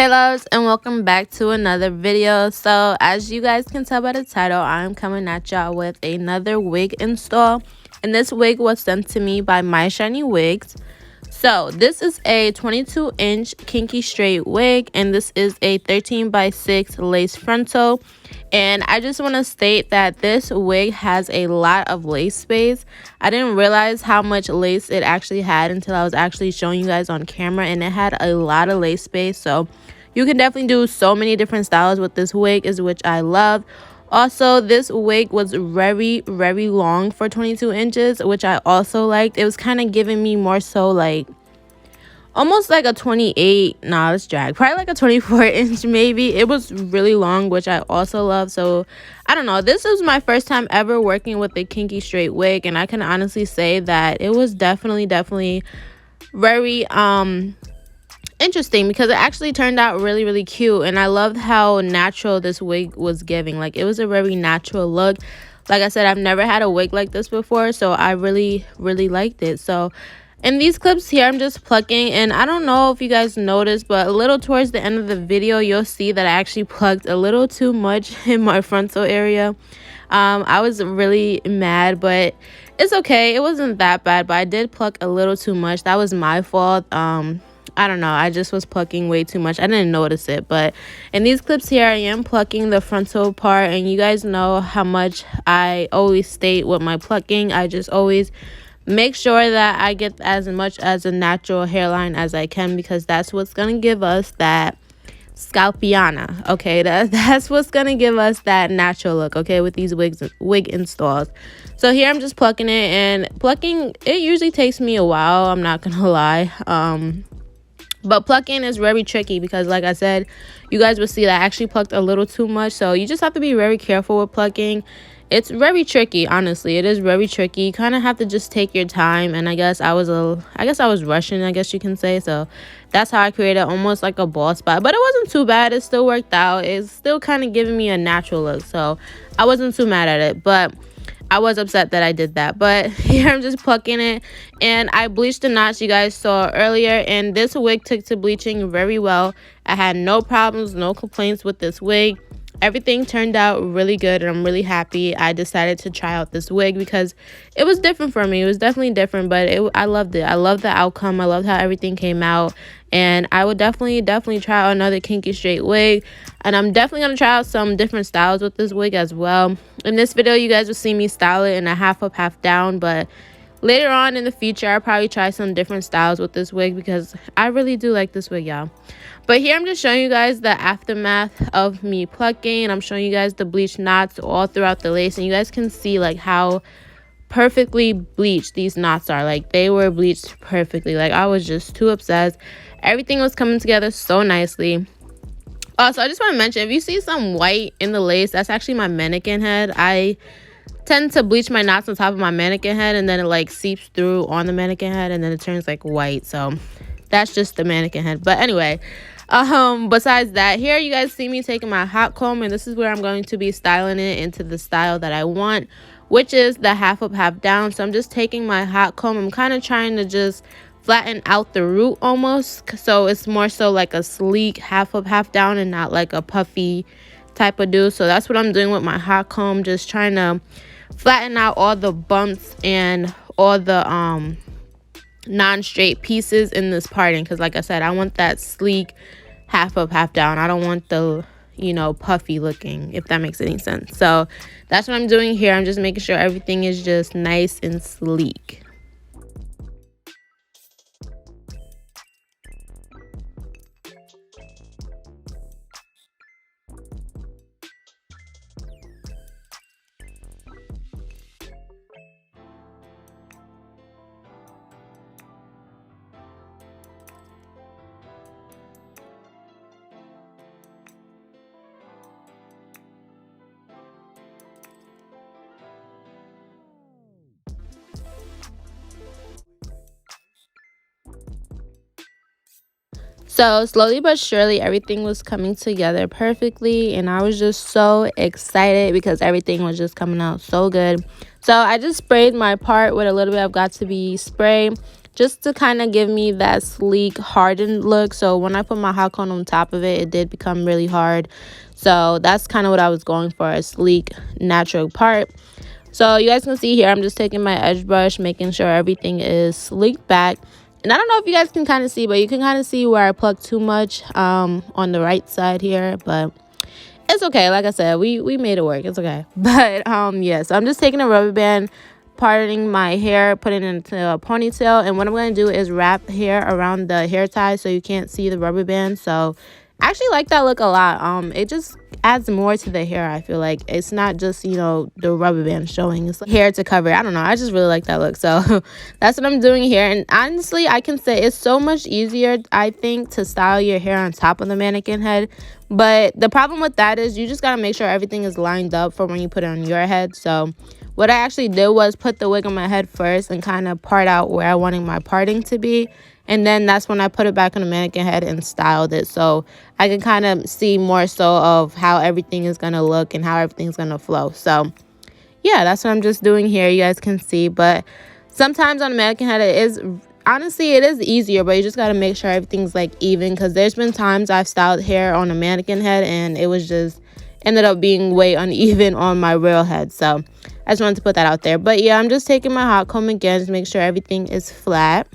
Hey loves, and welcome back to another video. So as you guys can tell by the title, I'm coming at y'all with another wig install, and this wig was sent to me by MyShinyWigs. So this is a 22-inch kinky straight wig, and this is a 13x6 lace frontal. And I just want to state that this wig has a lot of lace space. I didn't realize how much lace it actually had until I was actually showing you guys on camera, and it had a lot of lace space. So you can definitely do so many different styles with this wig, which I love. Also, this wig was very long for 22 inches, which I also liked. It was kind of giving me more so like almost like a 28, nah, let's drag, probably like a 24-inch maybe. It was really long, which I also love. So I don't know, this was my first time ever working with a kinky straight wig, and I can honestly say that it was definitely very interesting, because it actually turned out really cute. And I loved how natural this wig was giving. Like, it was a very natural look. Like I said, I've never had a wig like this before, so I really liked it. So in these clips here, I'm just plucking, and I don't know if you guys noticed, but a little towards the end of the video, you'll see that I actually plucked a little too much in my frontal area. I was really mad, but it's okay. It wasn't that bad, but I did pluck a little too much. That was my fault. I don't know, I just was plucking way too much. I didn't notice it, but in these clips here, I am plucking the frontal part, and you guys know how much I always state with my plucking. I just always make sure that I get as much as a natural hairline as I can, because that's what's gonna give us that scalpiana. Okay, that's what's gonna give us that natural look, okay, with these wig installs. So here I'm just plucking it, and plucking, it usually takes me a while, I'm not gonna lie. But plucking is very tricky, because like I said, you guys will see that I actually plucked a little too much. So you just have to be very careful with plucking. It's very tricky, honestly. It is very tricky. You kind of have to just take your time. And I guess I was rushing, I guess you can say. So that's how I created almost like a bald spot. But it wasn't too bad. It still worked out. It's still kind of giving me a natural look. So I wasn't too mad at it. But I was upset that I did that. But here I'm just plucking it, and I bleached the knots you guys saw earlier, and this wig took to bleaching very well. I had no problems, no complaints with this wig. Everything turned out really good, and I'm really happy I decided to try out this wig, because it was different for me. It was definitely different, but I loved it. I loved the outcome. I loved how everything came out, and I would definitely try out another kinky straight wig. And I'm definitely going to try out some different styles with this wig as well. In this video, you guys will see me style it in a half up, half down, but later on in the future, I'll probably try some different styles with this wig, because I really do like this wig, y'all. But here I'm just showing you guys the aftermath of me plucking, and I'm showing you guys the bleached knots all throughout the lace, and you guys can see like how perfectly bleached these knots are. Like, they were bleached perfectly. Like, I was just too obsessed. Everything was coming together so nicely. Also, I just want to mention, if you see some white in the lace, that's actually my mannequin head. I tend to bleach my knots on top of my mannequin head, and then it like seeps through on the mannequin head, and then it turns like white. So that's just the mannequin head. But anyway, besides that, here you guys see me taking my hot comb, and this is where I'm going to be styling it into the style that I want, which is the half up, half down. So I'm just taking my hot comb. I'm kind of trying to just flatten out the root almost, so it's more so like a sleek half up, half down, and not like a puffy type of do. So that's what I'm doing with my hot comb, just trying to flatten out all the bumps and all the non-straight pieces in this parting, because like I said, I want that sleek half up, half down. I don't want the, you know, puffy looking, if that makes any sense. So that's what I'm doing here. I'm just making sure everything is just nice and sleek. So slowly but surely, everything was coming together perfectly, and I was just so excited because everything was just coming out so good. So I just sprayed my part with a little bit of Got To Be spray, just to kind of give me that sleek hardened look. So when I put my hot comb on top of it, it did become really hard. So that's kind of what I was going for, a sleek natural part. So you guys can see here, I'm just taking my edge brush, making sure everything is sleeked back. And I don't know if you guys can kind of see, but you can kind of see where I plucked too much on the right side here. But it's okay. Like I said, we made it work. It's okay. But yeah, so I'm just taking a rubber band, parting my hair, putting it into a ponytail. And what I'm going to do is wrap hair around the hair tie so you can't see the rubber band. So I actually like that look a lot. It just adds more to the hair. I feel like it's not just, you know, the rubber band showing, it's like hair to cover. I don't know, I just really like that look. So that's what I'm doing here. And honestly, I can say it's so much easier, I think, to style your hair on top of the mannequin head. But the problem with that is you just got to make sure everything is lined up for when you put it on your head. So what I actually did was put the wig on my head first and kind of part out where I wanted my parting to be. And then that's when I put it back on the mannequin head and styled it. So I can kind of see more so of how everything is going to look and how everything's going to flow. So yeah, that's what I'm just doing here. You guys can see. But sometimes on the mannequin head, it is, honestly, it is easier. But you just got to make sure everything's like even. Because there's been times I've styled hair on a mannequin head and it was just ended up being way uneven on my real head. So I just wanted to put that out there. But yeah, I'm just taking my hot comb again to make sure everything is flat.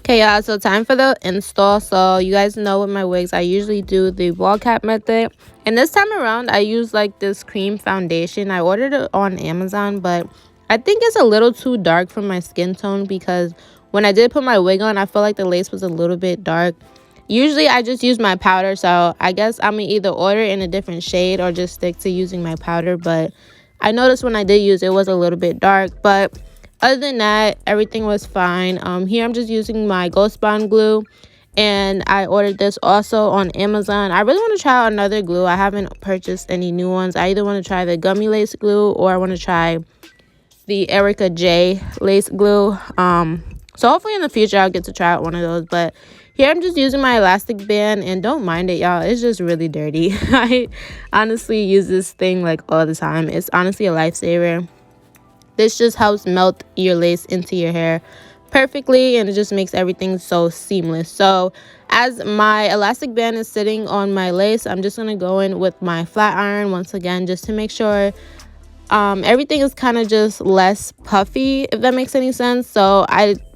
Okay, y'all, so time for the install. So you guys know with my wigs, I usually do the ball cap method. And this time around, I use like this cream foundation. I ordered it on Amazon, but I think it's a little too dark for my skin tone because when I did put my wig on, I felt like the lace was a little bit dark. Usually, I just use my powder, so I guess I'm going to either order in a different shade or just stick to using my powder. But I noticed when I did use it, it was a little bit dark, but other than that, everything was fine. Here I'm just using my Ghost Bond glue, and I ordered this also on Amazon. I really want to try out another glue. I haven't purchased any new ones. I either want to try the gummy lace glue or I want to try the Erica J lace glue. So hopefully in the future I'll get to try out one of those. But here I'm just using my elastic band, and don't mind it, y'all. It's just really dirty. I honestly use this thing like all the time. It's honestly a lifesaver. This just helps melt your lace into your hair perfectly, and it just makes everything so seamless. So as my elastic band is sitting on my lace, I'm just going to go in with my flat iron once again just to make sure everything is kind of just less puffy, if that makes any sense. So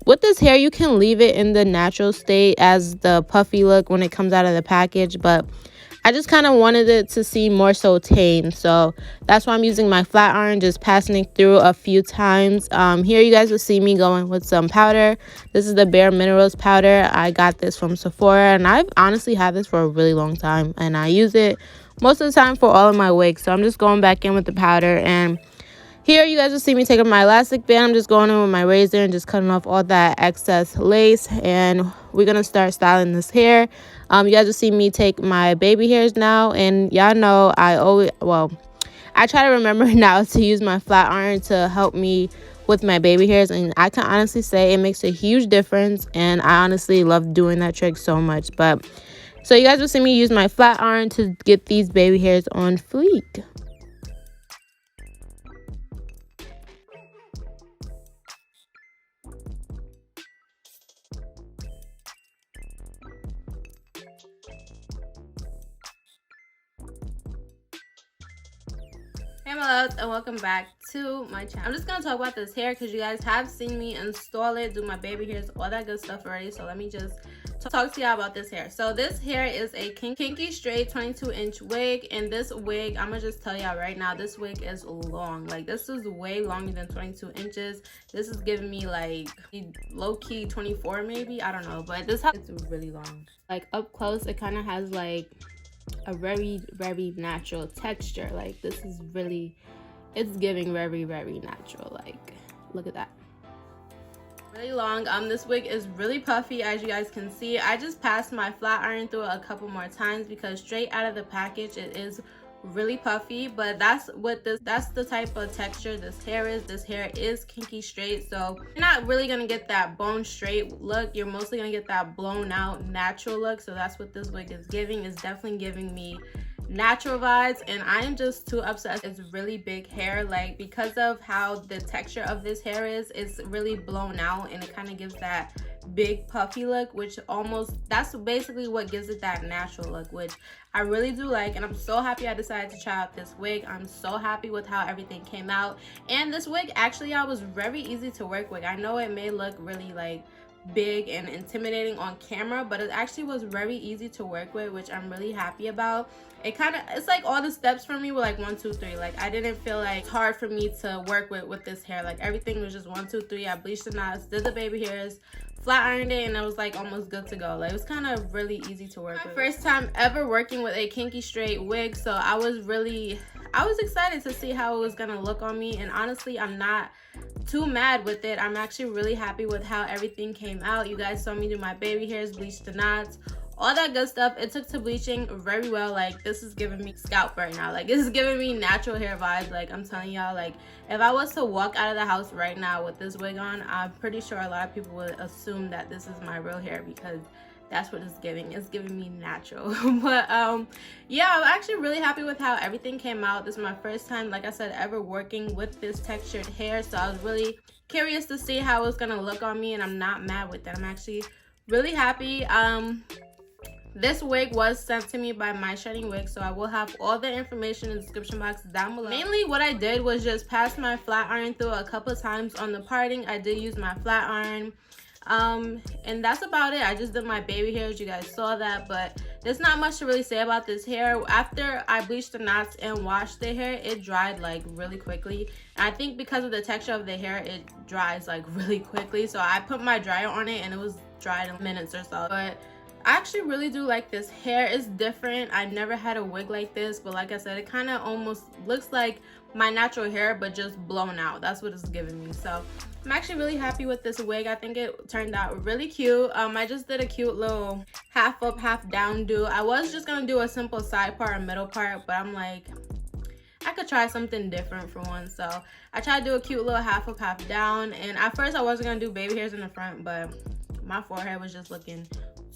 with this hair, you can leave it in the natural state as the puffy look when it comes out of the package, but I just kind of wanted it to seem more so tame, so that's why I'm using my flat iron, just passing it through a few times. Here you guys will see me going with some powder. This is the Bare Minerals powder. I got this from Sephora, and I've honestly had this for a really long time, and I use it most of the time for all of my wigs. So I'm just going back in with the powder, and Here you guys will see me taking my elastic band. I'm just going in with my razor and just cutting off all that excess lace, and we're gonna start styling this hair. You guys will see me take my baby hairs now, and y'all know I try to remember now to use my flat iron to help me with my baby hairs, and I can honestly say it makes a huge difference, and I honestly love doing that trick so much. But so you guys will see me use my flat iron to get these baby hairs on fleek. Hey my loves, and welcome back to my channel. I'm just gonna talk about this hair because you guys have seen me install it, do my baby hairs, all that good stuff already. So let me just talk to y'all about this hair. So this hair is a Kinky straight 22-inch wig, and this wig, I'm gonna just tell y'all right now, this wig is long. Like, this is way longer than 22 inches. This is giving me like low-key 24 maybe, I don't know, but this it's really long. Like up close, it kind of has like a very natural texture. Like, this is really, it's giving very natural. Like, look at that, really long. This wig is really puffy, as you guys can see. I just passed my flat iron through it a couple more times because straight out of the package it is really puffy, but that's the type of texture this hair is. This hair is kinky straight, so you're not really gonna get that bone straight look. You're mostly gonna get that blown out natural look. So that's what this wig is giving. It's definitely giving me natural vibes, and I am just too obsessed. It's really big hair, like, because of how the texture of this hair is, it's really blown out, and it kind of gives that big puffy look, which that's basically what gives it that natural look, which I really do like. And I'm so happy I decided to try out this wig. I'm so happy with how everything came out, and this wig actually was very easy to work with. I know it may look really like big and intimidating on camera, but it actually was very easy to work with, which I'm really happy about. It's like all the steps for me were like 1 2 3. Like, I didn't feel like it's hard for me to work with this hair. Like, everything was just 1 2 3. I bleached the knots, did the baby hairs, flat ironed it, and it was like almost good to go. Like, it was kind of really easy to work with. First time ever working with a kinky straight wig, so I was excited to see how it was gonna look on me, and honestly I'm not too mad with it. I'm actually really happy with how everything came out. You guys saw me do my baby hairs, bleach the knots, all that good stuff. It took to bleaching very well. Like, this is giving me scalp right now. Like, this is giving me natural hair vibes. Like, I'm telling y'all, like, if I was to walk out of the house right now with this wig on, I'm pretty sure a lot of people would assume that this is my real hair, because that's what it's giving. It's giving me natural. But yeah, I'm actually really happy with how everything came out. This is my first time, like I said, ever working with this textured hair, so I was really curious to see how it's gonna look on me, and I'm not mad with it. I'm actually really happy. This wig was sent to me by MyShinyWigs, so I will have all the information in the description box down below. Mainly what I did was just pass my flat iron through a couple times on the parting. I did use my flat iron, and that's about it. I just did my baby hairs. You guys saw that, but there's not much to really say about this hair. After I bleached the knots and washed the hair, it dried like really quickly, and I think because of the texture of the hair, it dries like really quickly. So I put my dryer on it and it was dried in minutes or so. But I actually really do like this hair. It's different. I never had a wig like this, but like I said, it kind of almost looks like my natural hair, but just blown out. That's what it's giving me. So I'm actually really happy with this wig. I think it turned out really cute. I just did a cute little half up, half down do. I was just gonna do a simple side part and middle part, but I'm like, I could try something different for once. So I tried to do a cute little half up, half down. And at first I wasn't gonna do baby hairs in the front, but my forehead was just looking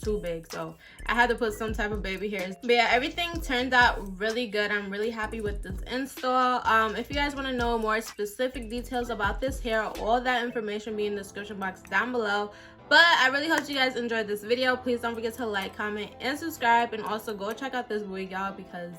too big, so I had to put some type of baby hairs. But yeah, everything turned out really good. I'm really happy with this install. If you guys want to know more specific details about this hair, all that information will be in the description box down below. But I really hope you guys enjoyed this video. Please don't forget to like, comment, and subscribe, and also go check out this wig, y'all, because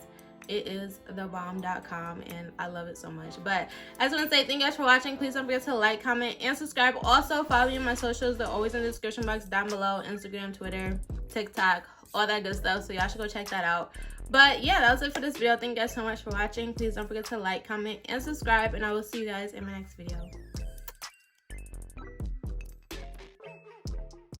it is thebomb.com and I love it so much. But I just want to say thank you guys for watching. Please don't forget to like, comment, and subscribe. Also follow me on my socials. They're always in the description box down below: Instagram, Twitter, TikTok, all that good stuff. So y'all should go check that out. But yeah, that was it for this video. Thank you guys so much for watching. Please don't forget to like, comment, and subscribe, and I will see you guys in my next video.